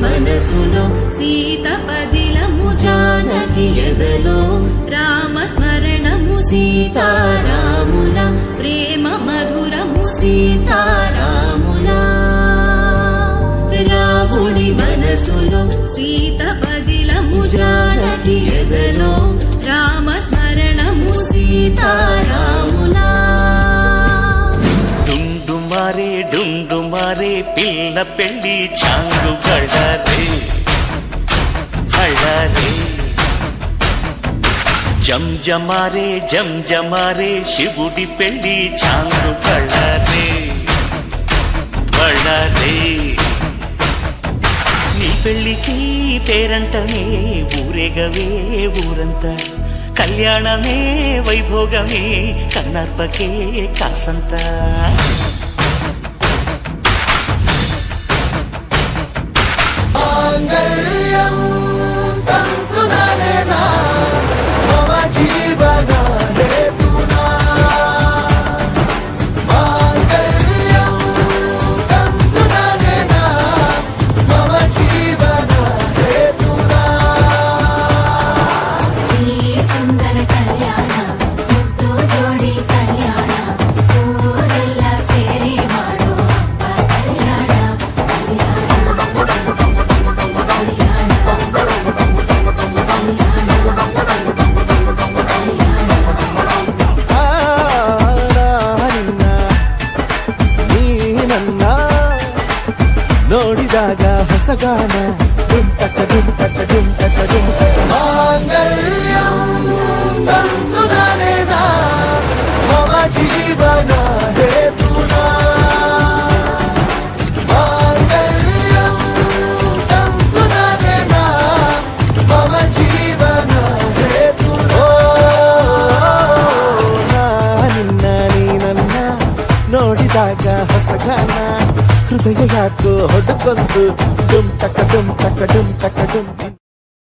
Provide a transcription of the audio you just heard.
మనసులో సీత పదిలము జానకి ఎదలో రామస్మరణము సీతారాముల ప్రేమ మధురము సీతారాముల రాముడి మనసులో సీత పదిలము జానకి ఎదలో రామస్మరణము సీతారాముల డుండుమారే పిల్ల పెళ్లి చాంగు బళ్ళారే బళ్ళారే జంజమారే శివుడి పెళ్లి చాంగు బళ్ళారే బళ్ళారే నీ పెళ్లికి పేరంటమే ఊరేగవే ఊరంతా కళ్యాణమే వైభోగమే కన్నార్పకే కాసంతా ನೋಡಿದಾಗ ಹೊಸಗಾನ ಡುಂಟಕ ಡುಂಟಕ ಡುಂಟಕ ಡುಂಟಕ ಮಾಂಗಲ್ಯಂ ತಂತು ನಾನೇನ ಮಮ ಜೀವನ ಹೇತುನಾ ಮಾಂಗಲ್ಯಂ ತಂತು ನಾನೇನ ಮಮ ಜೀವನ ಹೇತುನಾ ನಿನ್ನ ನೀ ನನ್ನ ನೋಡಿದಾಗ ಹೊಸಗಾನ ಹೃದಯ ಯಾಕೋ ಹೊಡ್ಕೊಂತು ಡುಮ್ ಟಕ ಡುಮ್ ಟಕ ಡುಮ್ ಟಕ ಡುಮ್